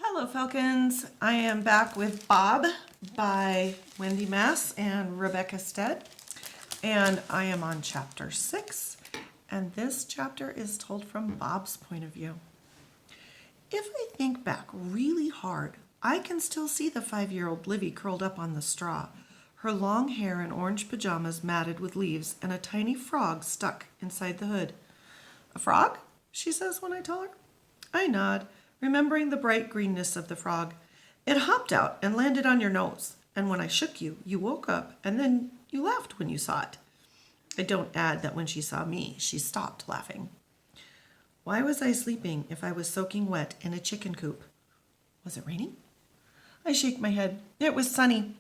Hello, Falcons. I am back with Bob by Wendy Mass and Rebecca Stead, and I am on chapter 6, and this chapter is told from Bob's point of view. If I think back really hard, I can still see the 5-year-old Livy curled up on the straw, her long hair and orange pajamas matted with leaves, and a tiny frog stuck inside the hood. "A frog?" she says when I tell her. I nod, remembering the bright greenness of the frog. "It hopped out and landed on your nose, and when I shook you, you woke up, and then you laughed when you saw it." I don't add that when she saw me, she stopped laughing. Why was I sleeping if I was soaking wet in a chicken coop? Was it raining? I shake my head. It was sunny.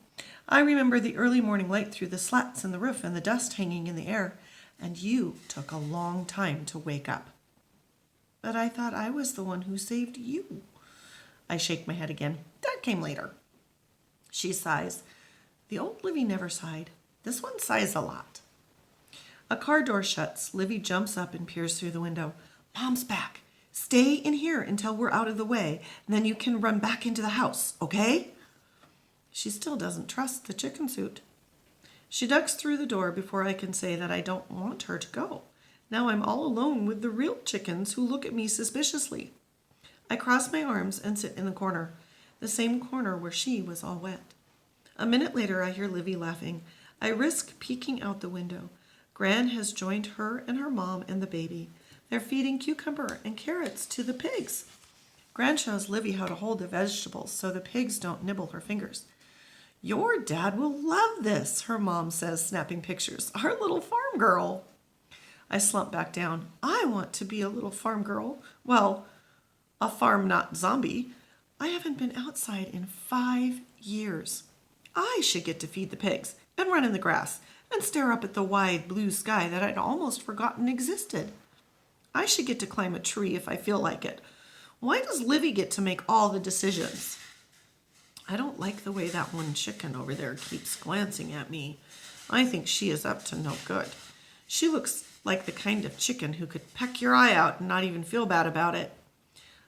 I remember the early morning light through the slats in the roof and the dust hanging in the air, and you took a long time to wake up. But I thought I was the one who saved you. I shake my head again. That came later. She sighs. The old Livy never sighed. This one sighs a lot. A car door shuts. Livy jumps up and peers through the window. "Mom's back. Stay in here until we're out of the way, and then you can run back into the house, okay?" She still doesn't trust the chicken suit. She ducks through the door before I can say that I don't want her to go. Now I'm all alone with the real chickens who look at me suspiciously. I cross my arms and sit in the corner, the same corner where she was all wet. A minute later, I hear Livy laughing. I risk peeking out the window. Gran has joined her and her mom and the baby. They're feeding cucumber and carrots to the pigs. Gran shows Livy how to hold the vegetables so the pigs don't nibble her fingers. "Your dad will love this," her mom says, snapping pictures. "Our little farm girl." I slump back down. I want to be a little farm girl. Well, a farm not zombie. I haven't been outside in 5 years. I should get to feed the pigs and run in the grass and stare up at the wide blue sky that I'd almost forgotten existed. I should get to climb a tree if I feel like it. Why does Livy get to make all the decisions? I don't like the way that one chicken over there keeps glancing at me. I think she is up to no good. She looks like the kind of chicken who could peck your eye out and not even feel bad about it.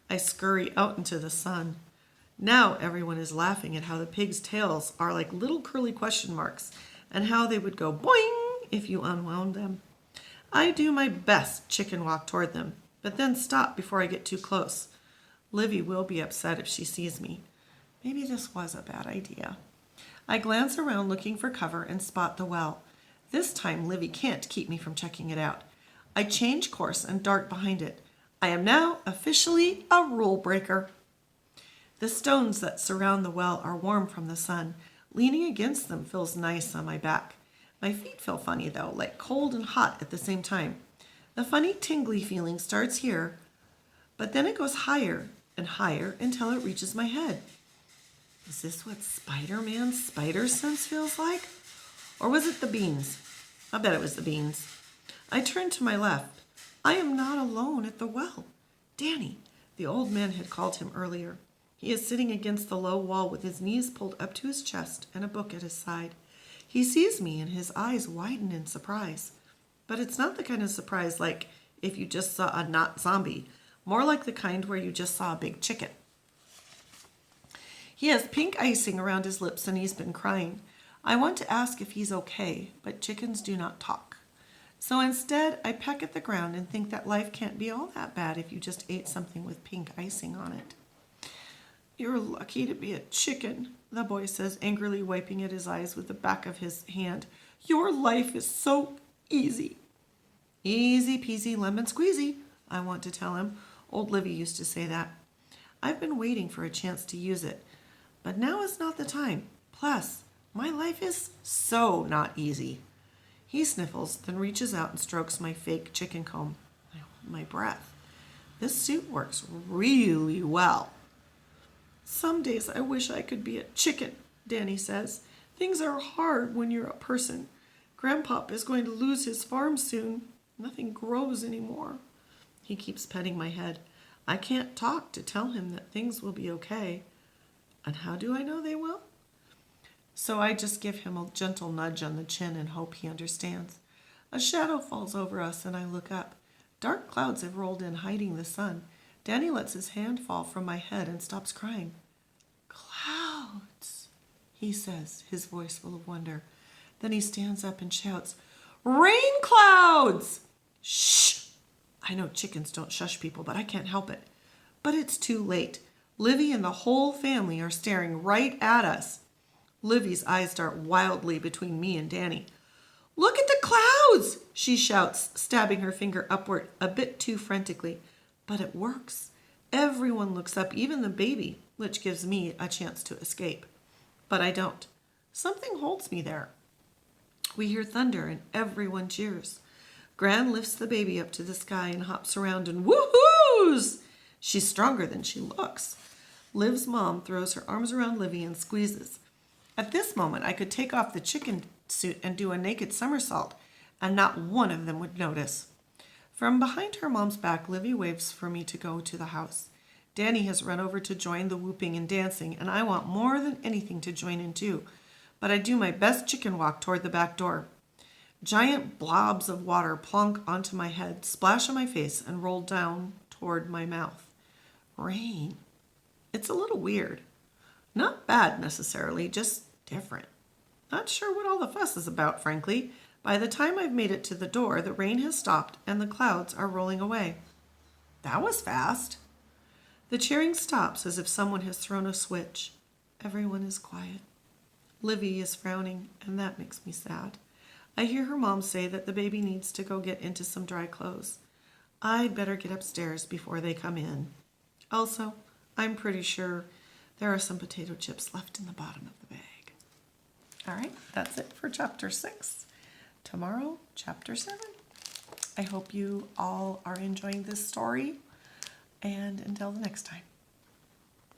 I scurry out into the sun. Now everyone is laughing at how the pigs' tails are like little curly question marks and how they would go boing if you unwound them. I do my best chicken walk toward them, but then stop before I get too close. Livy will be upset if she sees me. Maybe this was a bad idea. I glance around looking for cover and spot the well. This time, Livy can't keep me from checking it out. I change course and dart behind it. I am now officially a rule breaker. The stones that surround the well are warm from the sun. Leaning against them feels nice on my back. My feet feel funny, though, like cold and hot at the same time. The funny tingly feeling starts here, but then it goes higher and higher until it reaches my head. Is this what Spider-Man's spider sense feels like? Or was it the beans? I bet it was the beans. I turn to my left. I am not alone at the well. Danny, the old man had called him earlier. He is sitting against the low wall with his knees pulled up to his chest and a book at his side. He sees me and his eyes widen in surprise. But it's not the kind of surprise like if you just saw a not zombie, more like the kind where you just saw a big chicken. He has pink icing around his lips and he's been crying. I want to ask if he's okay, but chickens do not talk. So instead, I peck at the ground and think that life can't be all that bad if you just ate something with pink icing on it. "You're lucky to be a chicken," the boy says, angrily wiping at his eyes with the back of his hand. "Your life is so easy." "Easy peasy lemon squeezy," I want to tell him. Old Livy used to say that. I've been waiting for a chance to use it, but now is not the time. Plus, my life is so not easy. He sniffles, then reaches out and strokes my fake chicken comb. My breath. This suit works really well. "Some days I wish I could be a chicken," Danny says. "Things are hard when you're a person. Grandpop is going to lose his farm soon. Nothing grows anymore." He keeps petting my head. I can't talk to tell him that things will be okay. And how do I know they will? So I just give him a gentle nudge on the chin and hope he understands. A shadow falls over us and I look up. Dark clouds have rolled in, hiding the sun. Danny lets his hand fall from my head and stops crying. Clouds, he says, his voice full of wonder. Then he stands up and shouts, Rain clouds! Shh! I know chickens don't shush people, but I can't help it. But it's too late. Livy and the whole family are staring right at us. Livy's eyes dart wildly between me and Danny. Look at the clouds, she shouts, stabbing her finger upward a bit too frantically. But it works. Everyone looks up, even the baby, which gives me a chance to escape. But I don't. Something holds me there. We hear thunder and everyone cheers. Gran lifts the baby up to the sky and hops around and woohoos! She's stronger than she looks. Liv's mom throws her arms around Livy and squeezes. At this moment, I could take off the chicken suit and do a naked somersault, and not one of them would notice. From behind her mom's back, Livy waves for me to go to the house. Danny has run over to join the whooping and dancing, and I want more than anything to join in too. But I do my best chicken walk toward the back door. Giant blobs of water plonk onto my head, splash on my face, and roll down toward my mouth. Rain. It's a little weird. Not bad necessarily, just different. Not sure what all the fuss is about, frankly. By the time I've made it to the door, the rain has stopped and the clouds are rolling away. That was fast. The cheering stops as if someone has thrown a switch. Everyone is quiet. Livy is frowning, and that makes me sad. I hear her mom say that the baby needs to go get into some dry clothes. I'd better get upstairs before they come in. Also, I'm pretty sure there are some potato chips left in the bottom of the bag. All right, that's it for chapter 6. Tomorrow, chapter 7. I hope you all are enjoying this story, and until the next time.